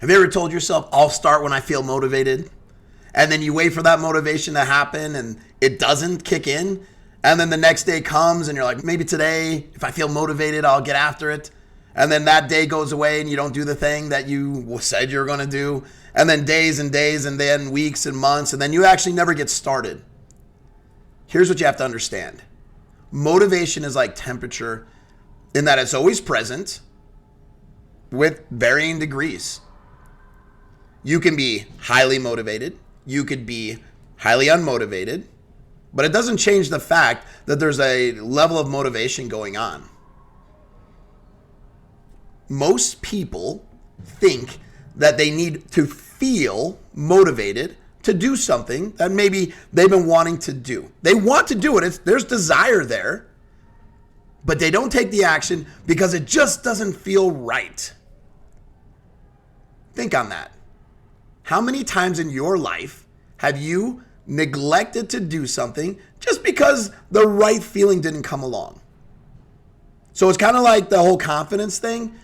Have you ever told yourself, I'll start when I feel motivated? And then you wait for that motivation to happen and it doesn't kick in. And then the next day comes and you're like, maybe today, if I feel motivated, I'll get after it. And then that day goes away and you don't do the thing that you said you were going to do. And then days and days and then weeks and months. And then you actually never get started. Here's what you have to understand. Motivation is like temperature in that it's always present with varying degrees. You can be highly motivated. You could be highly unmotivated. But it doesn't change the fact that there's a level of motivation going on. Most people think that they need to feel motivated to do something that maybe they've been wanting to do. They want to do it. There's desire there, but they don't take the action because it just doesn't feel right. Think on that. How many times in your life have you neglected to do something just because the right feeling didn't come along? So it's kind of like the whole confidence thing.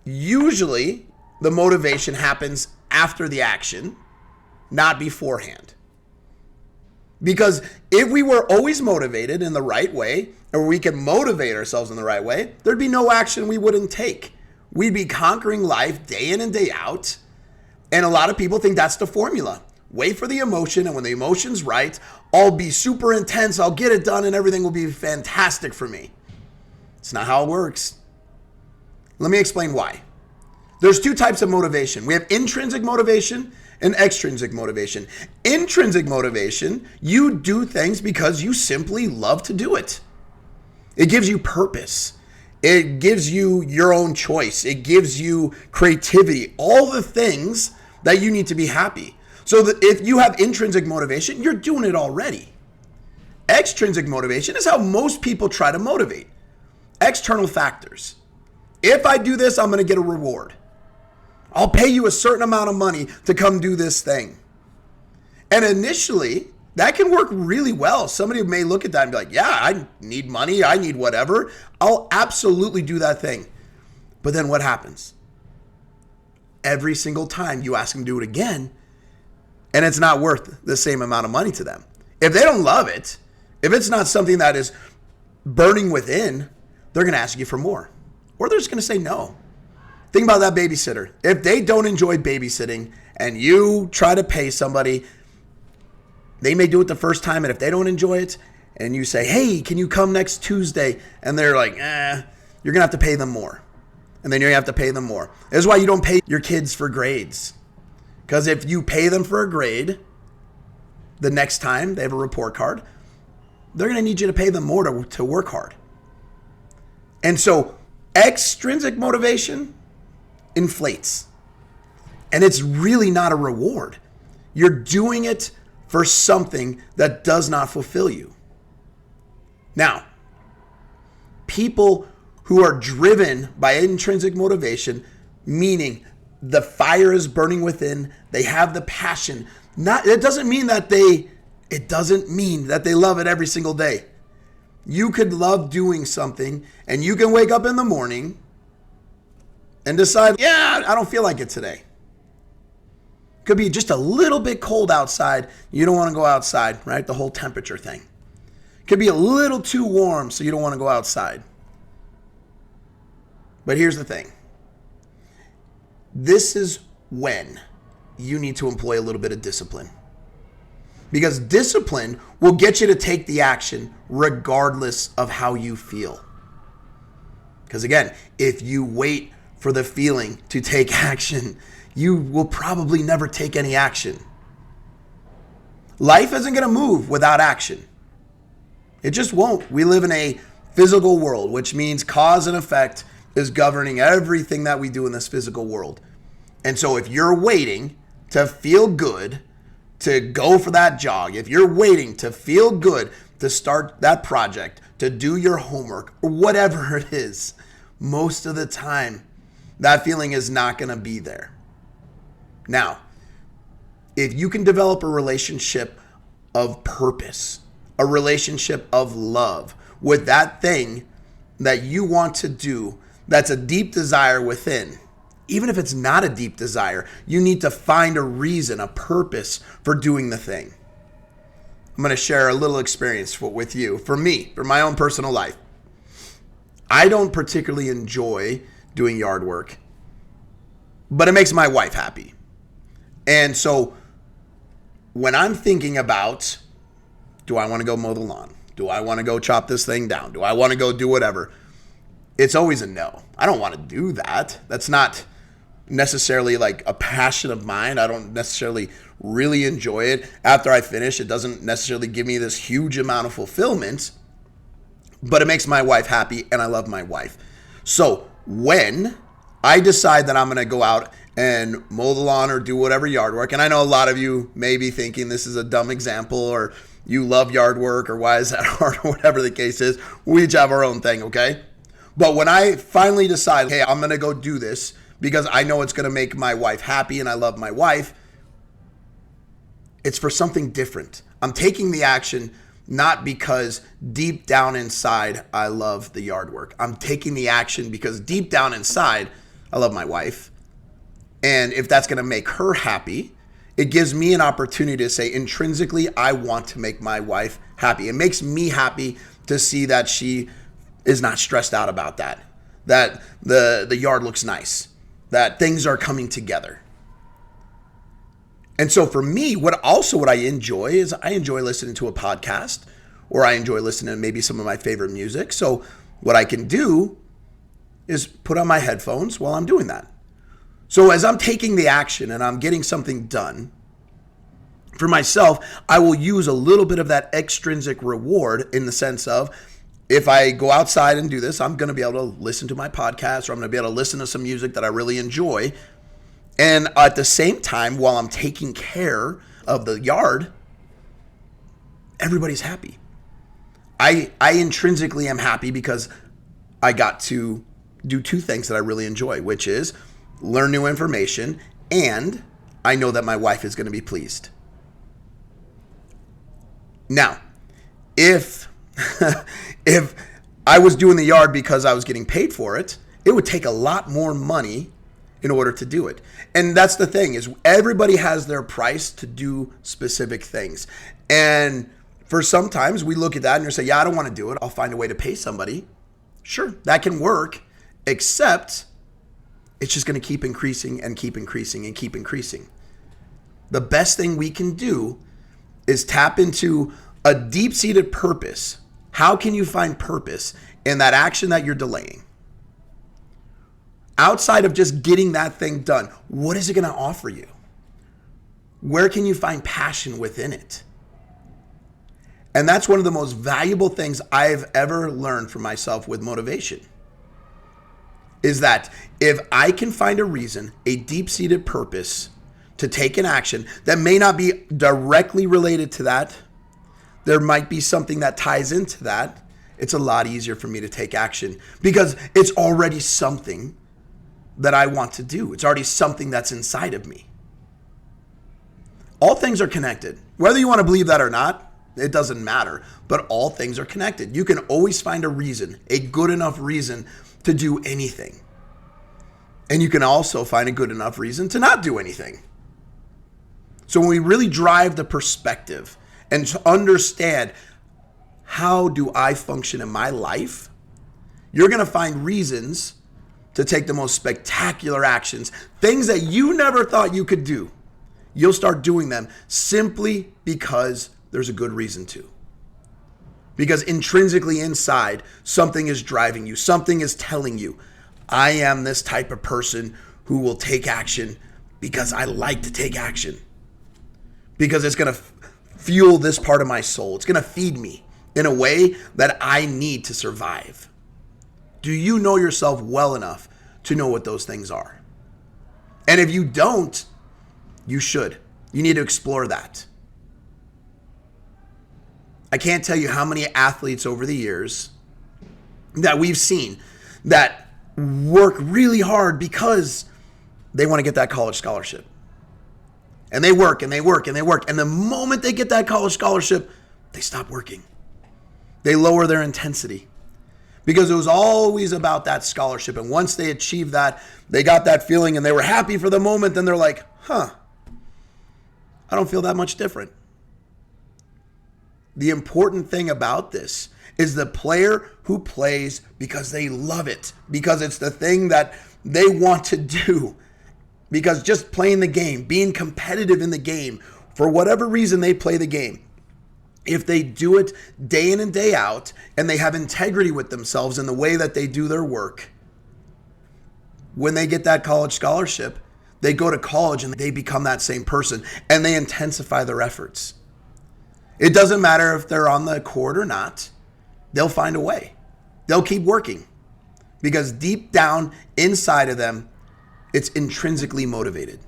Usually the motivation happens after the action, not beforehand. Because if we were always motivated in the right way, or we could motivate ourselves in the right way, there'd be no action we wouldn't take. We'd be conquering life day in and day out. And a lot of people think that's the formula. Wait for the emotion, and when the emotion's right, I'll be super intense, I'll get it done, and everything will be fantastic for me. It's not how it works. Let me explain why. There's two types of motivation. We have intrinsic motivation and extrinsic motivation. Intrinsic motivation, you do things because you simply love to do it. It gives you purpose. It gives you your own choice. It gives you creativity, all the things that you need to be happy. So that if you have intrinsic motivation, you're doing it already. Extrinsic motivation is how most people try to motivate. External factors. If I do this, I'm going to get a reward. I'll pay you a certain amount of money to come do this thing. And initially, that can work really well. Somebody may look at that and be like, yeah, I need money. I need whatever. I'll absolutely do that thing. But then what happens? Every single time you ask them to do it again, and it's not worth the same amount of money to them. If they don't love it, if it's not something that is burning within, they're going to ask you for more. Or they're just going to say no. Think about that babysitter. If they don't enjoy babysitting and you try to pay somebody, they may do it the first time, and if they don't enjoy it and you say, hey, can you come next Tuesday? And they're like, you're going to have to pay them more. And then you have to pay them more. This is why you don't pay your kids for grades. Because if you pay them for a grade, the next time they have a report card, they're going to need you to pay them more to work hard. And so extrinsic motivation inflates. And it's really not a reward. You're doing it for something that does not fulfill you. Now, people who are driven by intrinsic motivation, meaning the fire is burning within, they have the passion. It doesn't mean that they love it every single day. You could love doing something and you can wake up in the morning and decide, yeah, I don't feel like it today. Could be just a little bit cold outside. You don't want to go outside, right? The whole temperature thing. Could be a little too warm, so you don't want to go outside. But here's the thing. This is when you need to employ a little bit of discipline. Because discipline will get you to take the action regardless of how you feel. Because again, if you wait for the feeling to take action, you will probably never take any action. Life isn't going to move without action. It just won't. We live in a physical world, which means cause and effect is governing everything that we do in this physical world. And so if you're waiting to feel good to go for that jog, if you're waiting to feel good to start that project, to do your homework, or whatever it is, most of the time, that feeling is not going to be there. Now, if you can develop a relationship of purpose, a relationship of love with that thing that you want to do, that's a deep desire within, even if it's not a deep desire, you need to find a reason, a purpose for doing the thing. I'm going to share a little experience with you. For me, for my own personal life, I don't particularly enjoy doing yard work, but it makes my wife happy. And so when I'm thinking about, do I want to go mow the lawn? Do I want to go chop this thing down? Do I want to go do whatever? It's always a no. I don't want to do that. That's not necessarily like a passion of mine. I don't necessarily really enjoy it. After I finish, it doesn't necessarily give me this huge amount of fulfillment, but it makes my wife happy, and I love my wife. So when I decide that I'm going to go out and mow the lawn or do whatever yard work, and I know a lot of you may be thinking this is a dumb example, or you love yard work, or why is that hard, or whatever the case is. We each have our own thing, okay? But when I finally decide, hey, I'm going to go do this because I know it's going to make my wife happy and I love my wife, it's for something different. I'm taking the action not because deep down inside I love the yard work. I'm taking the action because deep down inside I love my wife. And if that's going to make her happy, it gives me an opportunity to say intrinsically, I want to make my wife happy. It makes me happy to see that she is not stressed out about that the yard looks nice, that things are coming together. And so for me, what I enjoy is I enjoy listening to a podcast, or I enjoy listening to maybe some of my favorite music. So what I can do is put on my headphones while I'm doing that. So as I'm taking the action and I'm getting something done, for myself, I will use a little bit of that extrinsic reward in the sense of, if I go outside and do this, I'm going to be able to listen to my podcast, or I'm going to be able to listen to some music that I really enjoy. And at the same time, while I'm taking care of the yard, everybody's happy. I intrinsically am happy because I got to do two things that I really enjoy, which is learn new information, and I know that my wife is going to be pleased. Now, if I was doing the yard because I was getting paid for it, it would take a lot more money in order to do it. And that's the thing, is everybody has their price to do specific things. And for sometimes we look at that and you say, yeah, I don't want to do it. I'll find a way to pay somebody. Sure, that can work, except it's just going to keep increasing and keep increasing and keep increasing. The best thing we can do is tap into a deep-seated purpose. How can you find purpose in that action that you're delaying? Outside of just getting that thing done, what is it going to offer you? Where can you find passion within it? And that's one of the most valuable things I've ever learned for myself with motivation, is that if I can find a reason, a deep-seated purpose to take an action that may not be directly related to that, there might be something that ties into that, it's a lot easier for me to take action because it's already something that I want to do. It's already something that's inside of me. All things are connected. Whether you want to believe that or not, it doesn't matter, but all things are connected. You can always find a reason, a good enough reason to do anything. And you can also find a good enough reason to not do anything. So when we really drive the perspective and to understand, how do I function in my life, you're going to find reasons to take the most spectacular actions, things that you never thought you could do. You'll start doing them simply because there's a good reason to. Because intrinsically inside, something is driving you. Something is telling you, I am this type of person who will take action because I like to take action. Because it's going to fuel this part of my soul. It's going to feed me in a way that I need to survive. Do you know yourself well enough to know what those things are? And if you don't, you should. You need to explore that. I can't tell you how many athletes over the years that we've seen that work really hard because they want to get that college scholarship. And they work and they work and they work. And the moment they get that college scholarship, they stop working. They lower their intensity. because it was always about that scholarship. And once they achieved that, they got that feeling and they were happy for the moment. Then they're like, I don't feel that much different. The important thing about this is the player who plays because they love it, because it's the thing that they want to do, because just playing the game, being competitive in the game, for whatever reason they play the game, if they do it day in and day out and they have integrity with themselves in the way that they do their work, when they get that college scholarship, they go to college and they become that same person and they intensify their efforts. It doesn't matter if they're on the court or not. They'll find a way. They'll keep working because deep down inside of them, it's intrinsically motivated.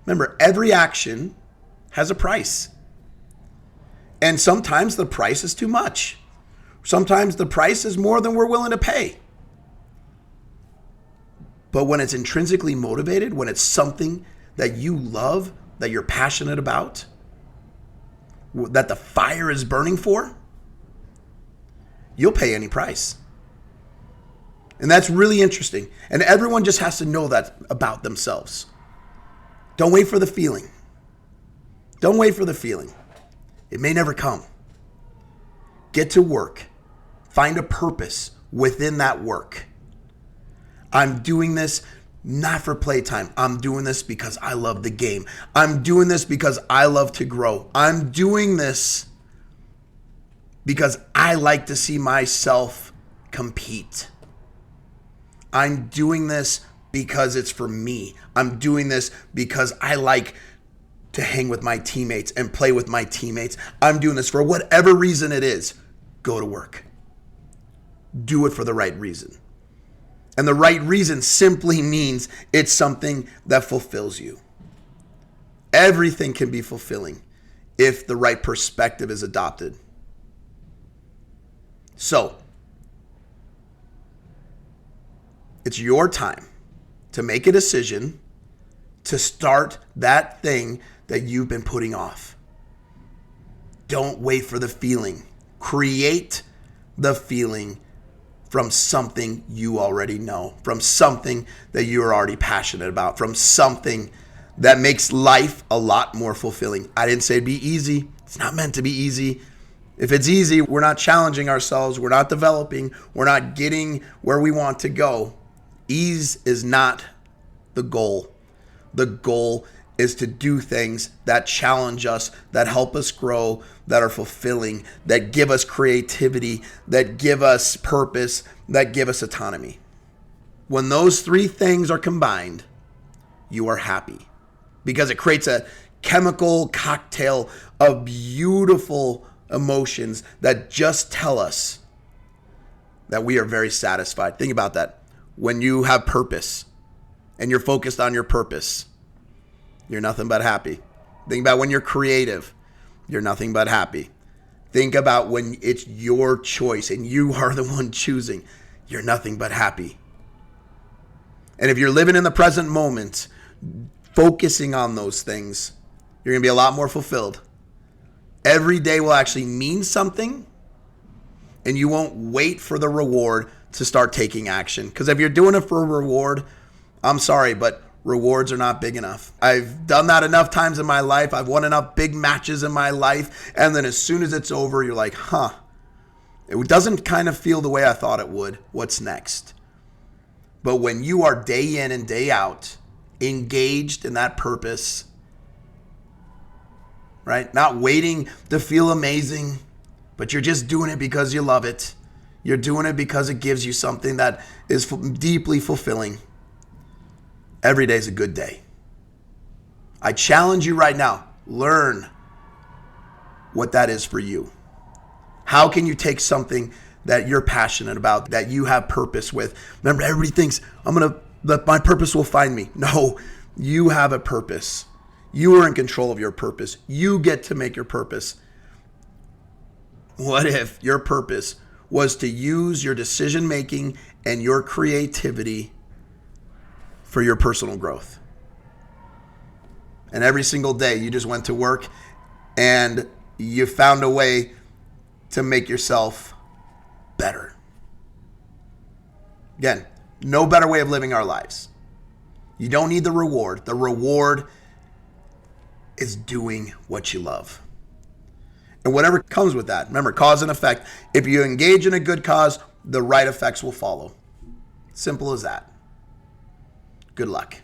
Remember, every action has a price. And sometimes the price is too much. Sometimes the price is more than we're willing to pay. But when it's intrinsically motivated, when it's something that you love, that you're passionate about, that the fire is burning for, you'll pay any price. And that's really interesting. And everyone just has to know that about themselves. Don't wait for the feeling. Don't wait for the feeling. It may never come. Get to work. Find a purpose within that work. I'm doing this not for playtime. I'm doing this because I love the game. I'm doing this because I love to grow. I'm doing this because I like to see myself compete. I'm doing this because it's for me. I'm doing this because I like to hang with my teammates and play with my teammates. I'm doing this for whatever reason it is. Go to work. Do it for the right reason. And the right reason simply means it's something that fulfills you. Everything can be fulfilling if the right perspective is adopted. So, it's your time to make a decision to start that thing that you've been putting off. Don't wait for the feeling. Create the feeling from something you already know, from something that you're already passionate about, from something that makes life a lot more fulfilling. I didn't say it'd be easy. It's not meant to be easy. If it's easy, we're not challenging ourselves. We're not developing. We're not getting where we want to go. Ease is not the goal. The goal is to do things that challenge us, that help us grow, that are fulfilling, that give us creativity, that give us purpose, that give us autonomy. When those three things are combined, you are happy because it creates a chemical cocktail of beautiful emotions that just tell us that we are very satisfied. Think about that. When you have purpose and you're focused on your purpose, you're nothing but happy. Think about when you're creative, you're nothing but happy. Think about when it's your choice and you are the one choosing, you're nothing but happy. And if you're living in the present moment, focusing on those things, you're going to be a lot more fulfilled. Every day will actually mean something, and you won't wait for the reward to start taking action. Because if you're doing it for a reward, I'm sorry, but rewards are not big enough. I've done that enough times in my life. I've won enough big matches in my life. And then as soon as it's over, you're like, it doesn't kind of feel the way I thought it would. What's next? But when you are day in and day out, engaged in that purpose, right? Not waiting to feel amazing, but you're just doing it because you love it. You're doing it because it gives you something that is deeply fulfilling. Every day is a good day. I challenge you right now, learn what that is for you. How can you take something that you're passionate about, that you have purpose with? Remember, everybody thinks, my purpose will find me. No, you have a purpose. You are in control of your purpose. You get to make your purpose. What if your purpose was to use your decision making and your creativity for your personal growth? And every single day you just went to work and you found a way to make yourself better. Again, no better way of living our lives. You don't need the reward. The reward is doing what you love. And whatever comes with that. Remember, cause and effect. If you engage in a good cause, the right effects will follow. Simple as that. Good luck.